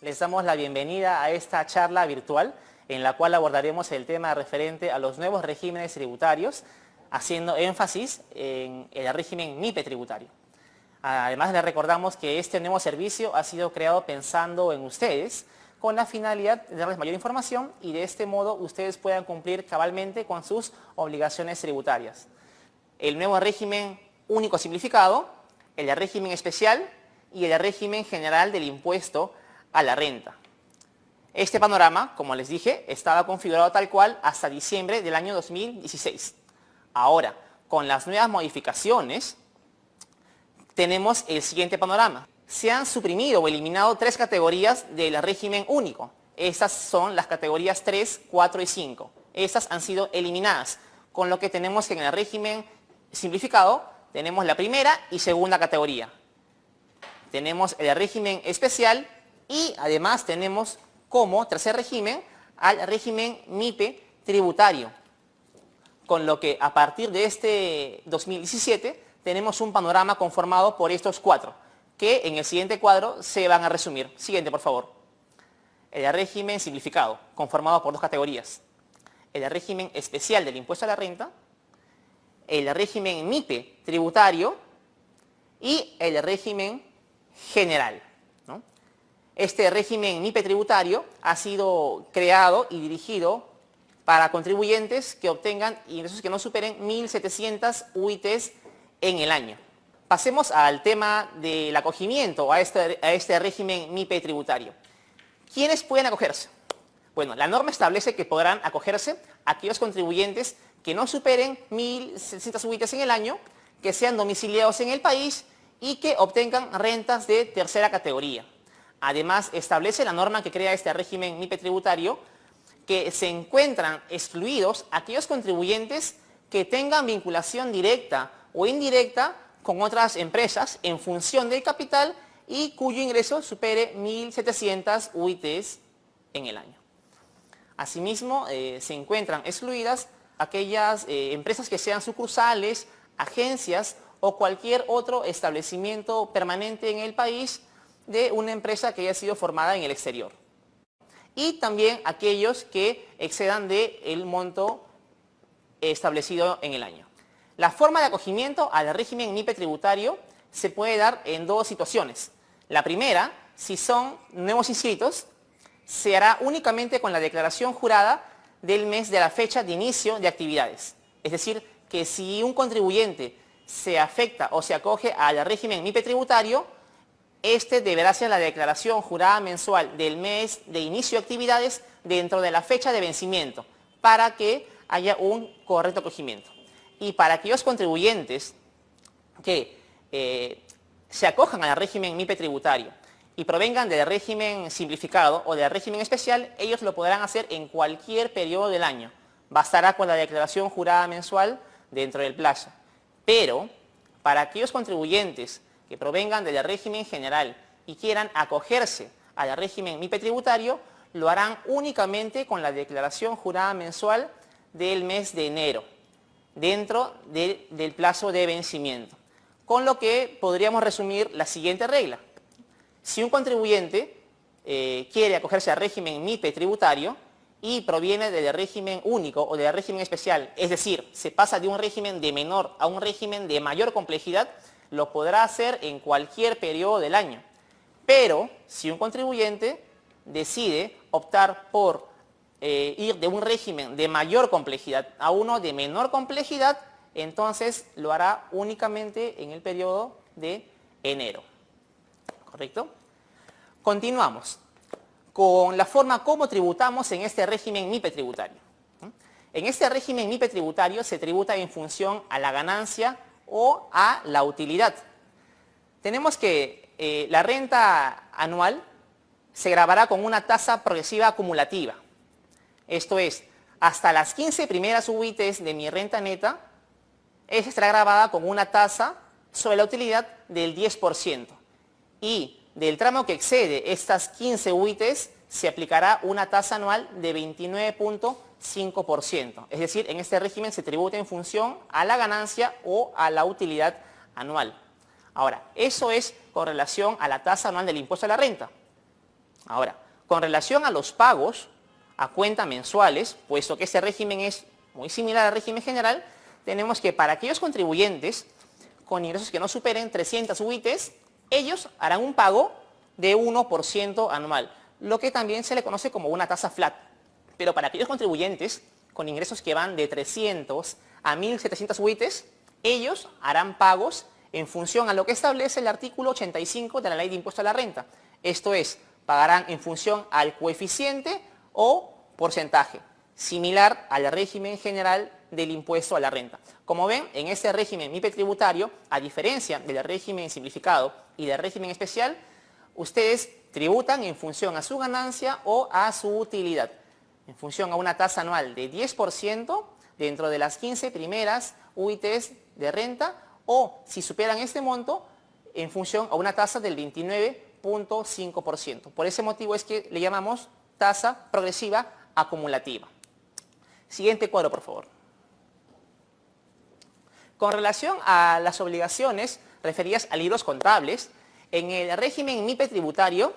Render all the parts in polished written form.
Les damos la bienvenida a esta charla virtual en la cual abordaremos el tema referente a los nuevos regímenes tributarios, haciendo énfasis en el régimen MIPE tributario. Además, les recordamos que este nuevo servicio ha sido creado pensando en ustedes con la finalidad de darles mayor información y de este modo ustedes puedan cumplir cabalmente con sus obligaciones tributarias. El nuevo régimen único simplificado, el régimen especial y el régimen general del impuesto a la renta. Este panorama, como les dije, estaba configurado tal cual hasta diciembre del año 2016. Ahora, con las nuevas modificaciones, tenemos el siguiente panorama. Se han suprimido o eliminado 3 categorías del régimen único. Estas son las categorías 3, 4 y 5. Estas han sido eliminadas, con lo que tenemos que en el régimen simplificado tenemos la primera y segunda categoría. Tenemos el régimen especial y además tenemos como tercer régimen al régimen MIPE tributario. Con lo que a partir de este 2017 tenemos un panorama conformado por estos 4, que en el siguiente cuadro se van a resumir. Siguiente, por favor. El régimen simplificado, conformado por 2 categorías. El régimen especial del impuesto a la renta, el régimen MIPE tributario y el régimen general. Este régimen MIPE tributario ha sido creado y dirigido para contribuyentes que obtengan ingresos que no superen 1.700 UITs en el año. Pasemos al tema del acogimiento a este régimen MIPE tributario. ¿Quiénes pueden acogerse? Bueno, la norma establece que podrán acogerse aquellos contribuyentes que no superen 1.700 UITs en el año, que sean domiciliados en el país y que obtengan rentas de tercera categoría. Además, establece la norma que crea este régimen MIPE tributario que se encuentran excluidos aquellos contribuyentes que tengan vinculación directa o indirecta con otras empresas en función del capital y cuyo ingreso supere 1.700 UITs en el año. Asimismo, se encuentran excluidas aquellas empresas que sean sucursales, agencias o cualquier otro establecimiento permanente en el país de una empresa que haya sido formada en el exterior. Y también aquellos que excedan del monto establecido en el año. La forma de acogimiento al régimen MIPE tributario se puede dar en 2 situaciones. La primera, si son nuevos inscritos, se hará únicamente con la declaración jurada del mes de la fecha de inicio de actividades. Es decir, que si un contribuyente se afecta o se acoge al régimen MIPE tributario, este deberá hacer la declaración jurada mensual del mes de inicio de actividades dentro de la fecha de vencimiento para que haya un correcto acogimiento. Y para aquellos contribuyentes que se acojan al régimen MIPE tributario y provengan del régimen simplificado o del régimen especial, ellos lo podrán hacer en cualquier periodo del año. Bastará con la declaración jurada mensual dentro del plazo. Pero para aquellos contribuyentes que provengan del régimen general y quieran acogerse al régimen MIPE tributario, lo harán únicamente con la declaración jurada mensual del mes de enero, dentro del plazo de vencimiento. Con lo que podríamos resumir la siguiente regla. Si un contribuyente quiere acogerse al régimen MIPE tributario y proviene del régimen único o del régimen especial, es decir, se pasa de un régimen de menor a un régimen de mayor complejidad, lo podrá hacer en cualquier periodo del año. Pero si un contribuyente decide optar por ir de un régimen de mayor complejidad a uno de menor complejidad, entonces lo hará únicamente en el periodo de enero. ¿Correcto? Continuamos con la forma como tributamos en este régimen MIPE tributario. En este régimen MIPE tributario se tributa en función a la ganancia o a la utilidad. Tenemos que la renta anual se gravará con una tasa progresiva acumulativa. Esto es, hasta las 15 primeras UITs de mi renta neta, estará grabada con una tasa sobre la utilidad del 10%. Y del tramo que excede estas 15 UITs, se aplicará una tasa anual de 29.5%. Es decir, en este régimen se tributa en función a la ganancia o a la utilidad anual. Ahora, eso es con relación a la tasa anual del impuesto a la renta. Ahora, con relación a los pagos a cuenta mensuales, puesto que este régimen es muy similar al régimen general, tenemos que para aquellos contribuyentes con ingresos que no superen 300 UITs, ellos harán un pago de 1% anual, lo que también se le conoce como una tasa flat. Pero para aquellos contribuyentes con ingresos que van de 300 a 1.700 UITs, ellos harán pagos en función a lo que establece el artículo 85 de la Ley de Impuesto a la Renta. Esto es, pagarán en función al coeficiente o porcentaje, similar al régimen general del impuesto a la renta. Como ven, en este régimen MIPE tributario, a diferencia del régimen simplificado y del régimen especial, ustedes tributan en función a su ganancia o a su utilidad, en función a una tasa anual de 10% dentro de las 15 primeras UITs de renta, o si superan este monto, en función a una tasa del 29.5%. Por ese motivo es que le llamamos tasa progresiva acumulativa. Siguiente cuadro, por favor. Con relación a las obligaciones referidas a libros contables, en el régimen MIPE tributario,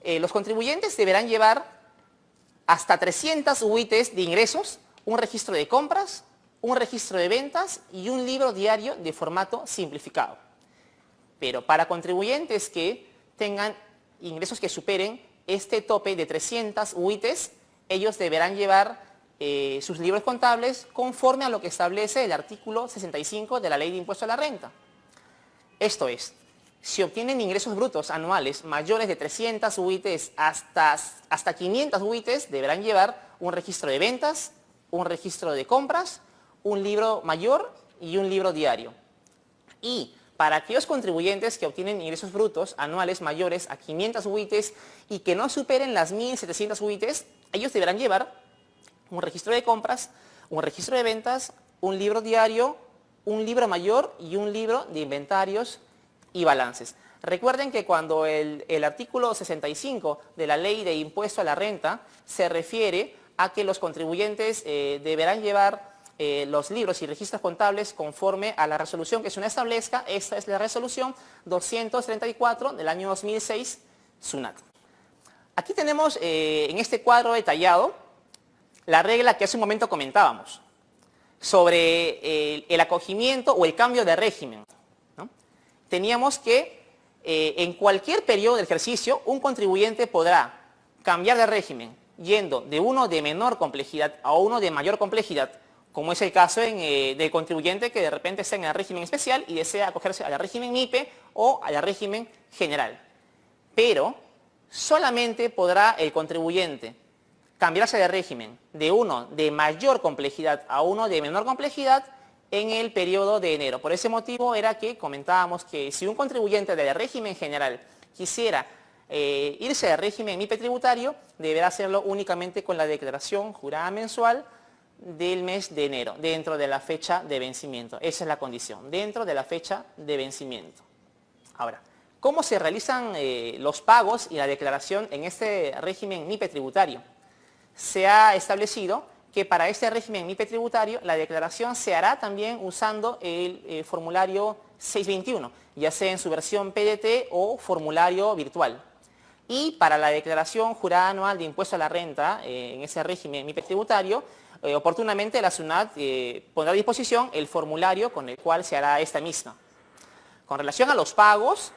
los contribuyentes deberán llevar hasta 300 UITs de ingresos, un registro de compras, un registro de ventas y un libro diario de formato simplificado. Pero para contribuyentes que tengan ingresos que superen este tope de 300 UITs, ellos deberán llevar sus libros contables conforme a lo que establece el artículo 65 de la Ley de Impuesto a la Renta. Esto es, si obtienen ingresos brutos anuales mayores de 300 UITs hasta 500 UITs, deberán llevar un registro de ventas, un registro de compras, un libro mayor y un libro diario. Y para aquellos contribuyentes que obtienen ingresos brutos anuales mayores a 500 UITs y que no superen las 1.700 UITs, ellos deberán llevar un registro de compras, un registro de ventas, un libro diario, un libro mayor y un libro de inventarios y balances. Recuerden que cuando el artículo 65 de la Ley de Impuesto a la Renta se refiere a que los contribuyentes deberán llevar los libros y registros contables conforme a la resolución que SUNAT establezca. Esta es la resolución 234 del año 2006, SUNAT. Aquí tenemos en este cuadro detallado la regla que hace un momento comentábamos sobre el acogimiento o el cambio de régimen, ¿no? Teníamos que en cualquier periodo de ejercicio un contribuyente podrá cambiar de régimen yendo de uno de menor complejidad a uno de mayor complejidad, como es el caso del contribuyente que de repente está en el régimen especial y desea acogerse al régimen MIPE o al régimen general. Pero solamente podrá el contribuyente cambiarse de régimen de uno de mayor complejidad a uno de menor complejidad en el periodo de enero. Por ese motivo era que comentábamos que si un contribuyente del régimen general quisiera irse al régimen MIPE tributario, deberá hacerlo únicamente con la declaración jurada mensual del mes de enero, dentro de la fecha de vencimiento. Esa es la condición, dentro de la fecha de vencimiento. Ahora, ¿cómo se realizan los pagos y la declaración en este régimen MIPE tributario? Se ha establecido que para este régimen MIPE tributario la declaración se hará también usando el formulario 621, ya sea en su versión PDT o formulario virtual. Y para la declaración jurada anual de impuesto a la renta en ese régimen MIPE tributario, oportunamente la SUNAT pondrá a disposición el formulario con el cual se hará esta misma. Con relación a los pagos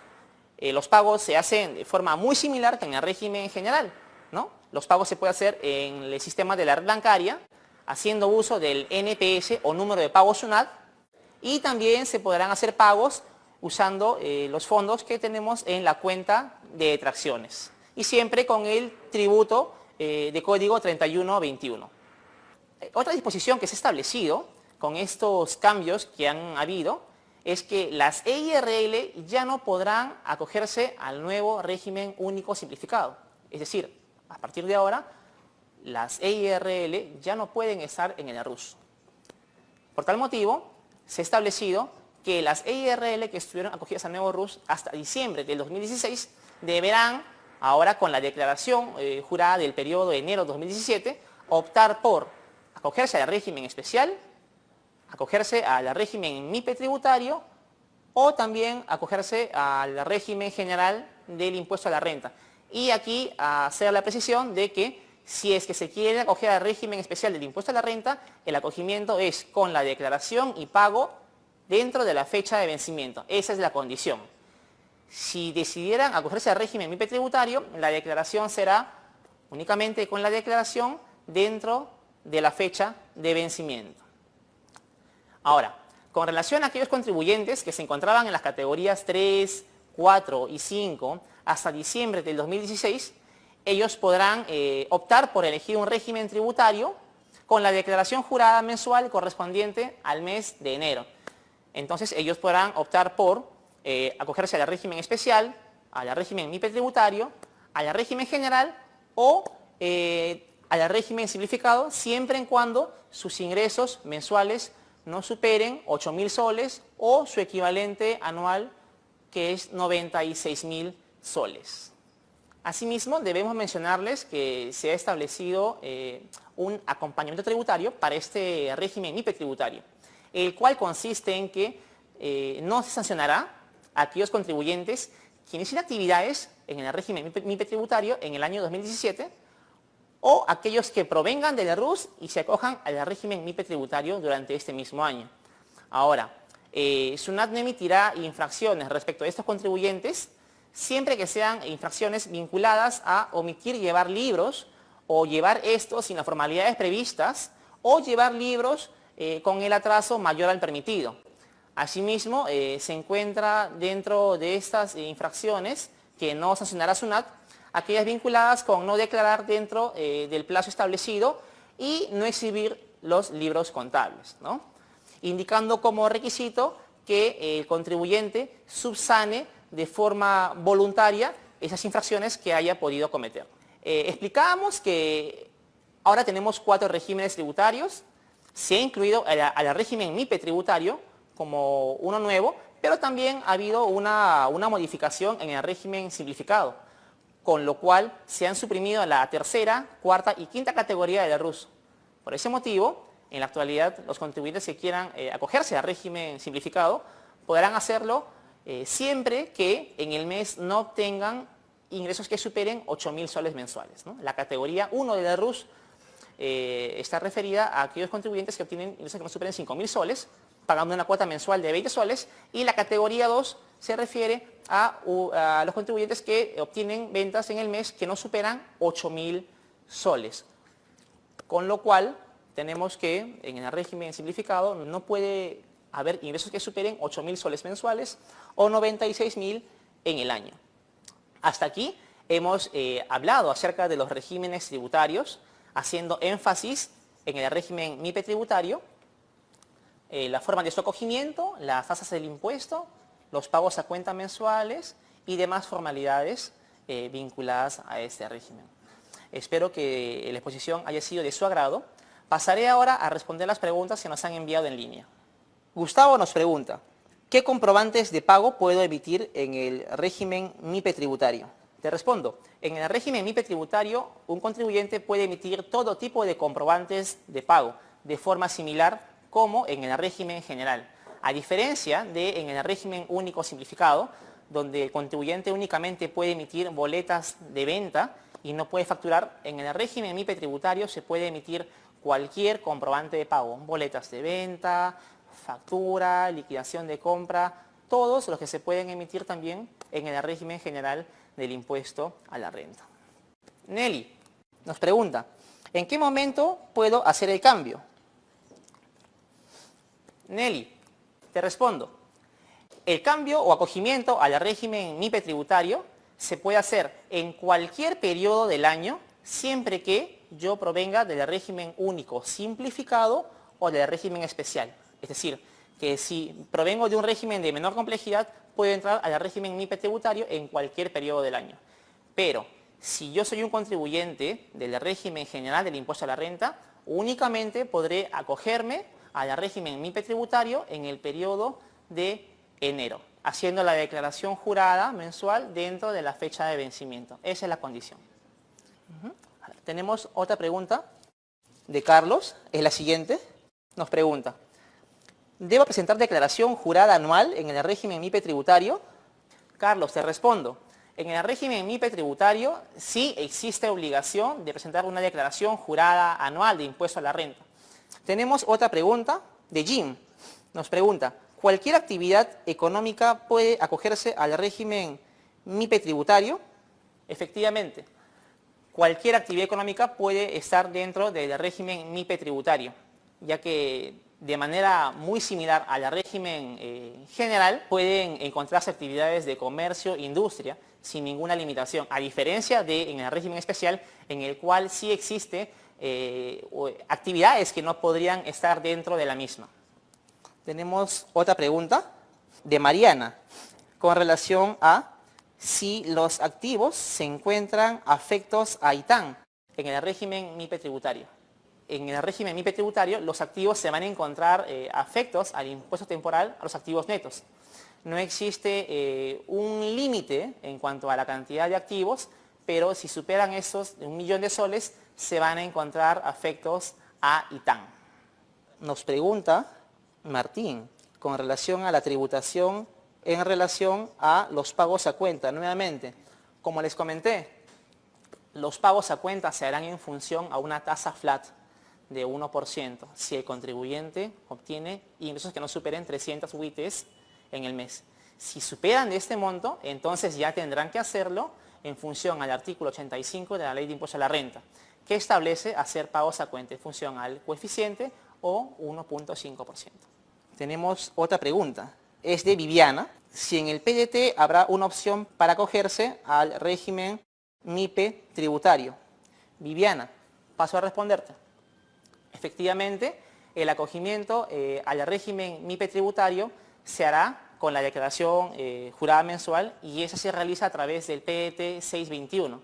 se hacen de forma muy similar que en el régimen general, ¿no? Los pagos se pueden hacer en el sistema de la red bancaria, haciendo uso del NPS o número de pago SUNAT, y también se podrán hacer pagos usando los fondos que tenemos en la cuenta de detracciones, y siempre con el tributo de código 3121. Otra disposición que se ha establecido con estos cambios que han habido es que las EIRL ya no podrán acogerse al nuevo régimen único simplificado. Es decir, a partir de ahora, las EIRL ya no pueden estar en el RUS. Por tal motivo, se ha establecido que las EIRL que estuvieron acogidas al nuevo RUS hasta diciembre del 2016 deberán, ahora con la declaración jurada del periodo de enero de 2017, optar por acogerse al régimen especial, acogerse al régimen MIPE tributario o también acogerse al régimen general del impuesto a la renta. Y aquí hacer la precisión de que si es que se quiere acoger al régimen especial del impuesto a la renta, el acogimiento es con la declaración y pago dentro de la fecha de vencimiento. Esa es la condición. Si decidieran acogerse al régimen MIPE tributario, la declaración será únicamente con la declaración dentro de la fecha de vencimiento. Ahora, con relación a aquellos contribuyentes que se encontraban en las categorías 3, 4 y 5 hasta diciembre del 2016, ellos podrán optar por elegir un régimen tributario con la declaración jurada mensual correspondiente al mes de enero. Entonces ellos podrán optar por acogerse al régimen especial, al régimen MIPE tributario, al régimen general o al régimen simplificado, siempre en cuando sus ingresos mensuales no superen 8.000 soles o su equivalente anual, que es 96.000 soles. Asimismo, debemos mencionarles que se ha establecido un acompañamiento tributario para este régimen MIPE tributario, el cual consiste en que no se sancionará a aquellos contribuyentes que inicien actividades en el régimen MIPE tributario en el año 2017 o aquellos que provengan del RUS y se acojan al régimen MIPE tributario durante este mismo año. Ahora, SUNAT no emitirá infracciones respecto a estos contribuyentes siempre que sean infracciones vinculadas a omitir llevar libros o llevar estos sin las formalidades previstas o llevar libros con el atraso mayor al permitido. Asimismo, se encuentra dentro de estas infracciones que no sancionará SUNAT aquellas vinculadas con no declarar dentro del plazo establecido y no exhibir los libros contables, ¿no? Indicando como requisito que el contribuyente subsane de forma voluntaria esas infracciones que haya podido cometer. Explicábamos que ahora tenemos 4 regímenes tributarios, se ha incluido al régimen MIPE tributario como uno nuevo, pero también ha habido una modificación en el régimen simplificado, con lo cual se han suprimido la tercera, cuarta y quinta categoría del RUS. Por ese motivo, en la actualidad, los contribuyentes que quieran acogerse al régimen simplificado podrán hacerlo siempre que en el mes no obtengan ingresos que superen 8.000 soles mensuales, ¿no? La categoría 1 del RUS está referida a aquellos contribuyentes que obtienen ingresos que no superen 5.000 soles, pagando una cuota mensual de 20 soles, y la categoría 2 se refiere a los contribuyentes que obtienen ventas en el mes que no superan 8.000 soles. Con lo cual, tenemos que en el régimen simplificado no puede haber ingresos que superen 8.000 soles mensuales o 96.000 en el año. Hasta aquí hemos hablado acerca de los regímenes tributarios, haciendo énfasis en el régimen MIPE tributario, la forma de su acogimiento, las tasas del impuesto, los pagos a cuenta mensuales y demás formalidades vinculadas a este régimen. Espero que la exposición haya sido de su agrado. Pasaré ahora a responder las preguntas que nos han enviado en línea. Gustavo nos pregunta, ¿qué comprobantes de pago puedo emitir en el régimen MIPE tributario? Te respondo, en el régimen MIPE tributario, un contribuyente puede emitir todo tipo de comprobantes de pago, de forma similar como en el régimen general. A diferencia de en el régimen único simplificado, donde el contribuyente únicamente puede emitir boletas de venta y no puede facturar, en el régimen MIPE tributario se puede emitir cualquier comprobante de pago, boletas de venta, factura, liquidación de compra, todos los que se pueden emitir también en el régimen general del impuesto a la renta. Nelly nos pregunta, ¿en qué momento puedo hacer el cambio? Nelly, te respondo. El cambio o acogimiento al régimen MIPE tributario se puede hacer en cualquier periodo del año, siempre que yo provenga del régimen único simplificado o del régimen especial. Es decir, que si provengo de un régimen de menor complejidad, puedo entrar al régimen MIPE tributario en cualquier periodo del año. Pero si yo soy un contribuyente del régimen general del impuesto a la renta, únicamente podré acogerme al régimen MIPE tributario en el periodo de enero, haciendo la declaración jurada mensual dentro de la fecha de vencimiento. Esa es la condición. Tenemos otra pregunta de Carlos, es la siguiente. Nos pregunta, ¿debo presentar declaración jurada anual en el régimen MIPE tributario? Carlos, te respondo. En el régimen MIPE tributario sí existe obligación de presentar una declaración jurada anual de impuesto a la renta. Tenemos otra pregunta de Jim. Nos pregunta, ¿cualquier actividad económica puede acogerse al régimen MIPE tributario? Efectivamente, cualquier actividad económica puede estar dentro del régimen MIPE tributario, ya que de manera muy similar al régimen general pueden encontrarse actividades de comercio, industria, sin ninguna limitación, a diferencia de en el régimen especial, en el cual sí existe actividades que no podrían estar dentro de la misma. Tenemos otra pregunta de Mariana con relación a si los activos se encuentran afectos a ITAM en el régimen MIPE tributario. En el régimen MIPE tributario los activos se van a encontrar afectos al impuesto temporal a los activos netos. No existe un límite en cuanto a la cantidad de activos, pero si superan esos 1 millón de soles se van a encontrar afectos a ITAM. Nos pregunta Martín con relación a la tributación en relación a los pagos a cuenta. Nuevamente, como les comenté, los pagos a cuenta se harán en función a una tasa flat de 1% si el contribuyente obtiene ingresos que no superen 300 UITs en el mes. Si superan de este monto, entonces ya tendrán que hacerlo en función al artículo 85 de la Ley de Impuesto a la Renta, que establece hacer pagos a cuenta en función al coeficiente o 1.5%. Tenemos otra pregunta. Es de Viviana. Si en el PDT habrá una opción para acogerse al régimen MIPE tributario. Viviana, paso a responderte. Efectivamente, el acogimiento al régimen MIPE tributario se hará con la declaración jurada mensual y esa se realiza a través del PDT 621.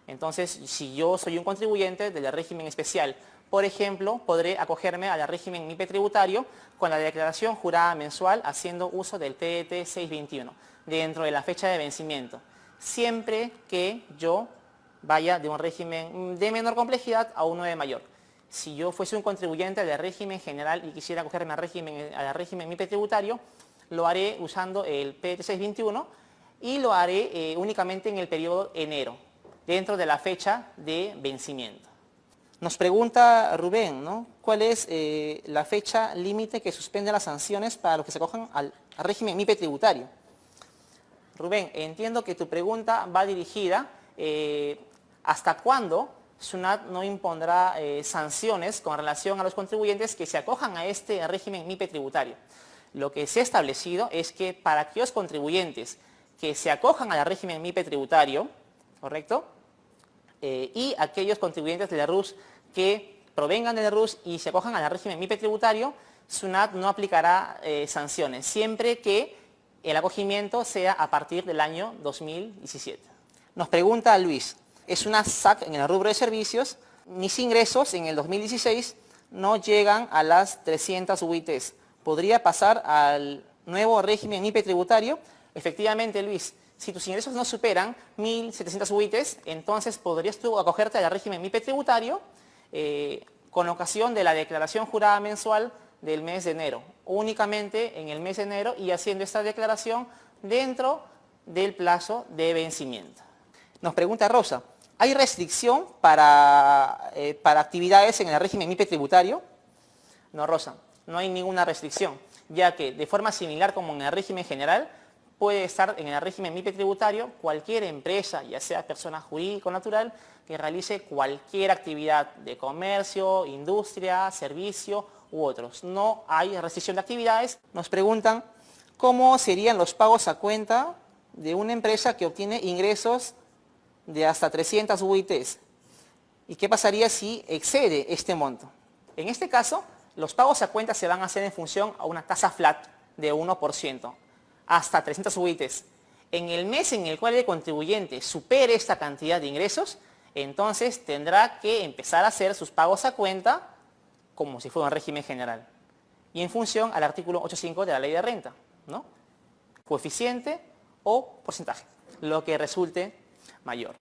Entonces, si yo soy un contribuyente del régimen especial, por ejemplo, podré acogerme al régimen MIPE tributario con la declaración jurada mensual haciendo uso del PDT 621 dentro de la fecha de vencimiento, siempre que yo vaya de un régimen de menor complejidad a uno de mayor. Si yo fuese un contribuyente del régimen general y quisiera acogerme al régimen MIPE tributario, lo haré usando el PDT 621 y lo haré únicamente en el periodo enero, dentro de la fecha de vencimiento. Nos pregunta Rubén, ¿no? ¿Cuál es la fecha límite que suspende las sanciones para los que se acojan al régimen MIPE tributario? Rubén, entiendo que tu pregunta va dirigida ¿hasta cuándo SUNAT no impondrá sanciones con relación a los contribuyentes que se acojan a este régimen MIPE tributario? Lo que se ha establecido es que para aquellos contribuyentes que se acojan al régimen MIPE tributario, ¿correcto? Y aquellos contribuyentes de la RUS que provengan de la RUS y se acojan al régimen MIPE tributario, SUNAT no aplicará sanciones, siempre que el acogimiento sea a partir del año 2017. Nos pregunta Luis, es una SAC en el rubro de servicios, mis ingresos en el 2016 no llegan a las 300 UITs. ¿Podría pasar al nuevo régimen MIPE tributario? Efectivamente, Luis, si tus ingresos no superan 1.700 UITs, entonces podrías tú acogerte al régimen MIPE tributario con ocasión de la declaración jurada mensual del mes de enero, únicamente en el mes de enero y haciendo esta declaración dentro del plazo de vencimiento. Nos pregunta Rosa, ¿hay restricción para actividades en el régimen MIPE tributario? No, Rosa, no hay ninguna restricción, ya que de forma similar como en el régimen general, puede estar en el régimen MIPE tributario cualquier empresa, ya sea persona jurídica o natural, que realice cualquier actividad de comercio, industria, servicio u otros. No hay restricción de actividades. Nos preguntan cómo serían los pagos a cuenta de una empresa que obtiene ingresos de hasta 300 UITs. ¿Y qué pasaría si excede este monto? En este caso, los pagos a cuenta se van a hacer en función a una tasa flat de 1%, hasta 300 UITs. En el mes en el cual el contribuyente supere esta cantidad de ingresos, entonces tendrá que empezar a hacer sus pagos a cuenta como si fuera un régimen general. Y en función al artículo 85 de la Ley de Renta, ¿no? Coeficiente o porcentaje, lo que resulte mayor.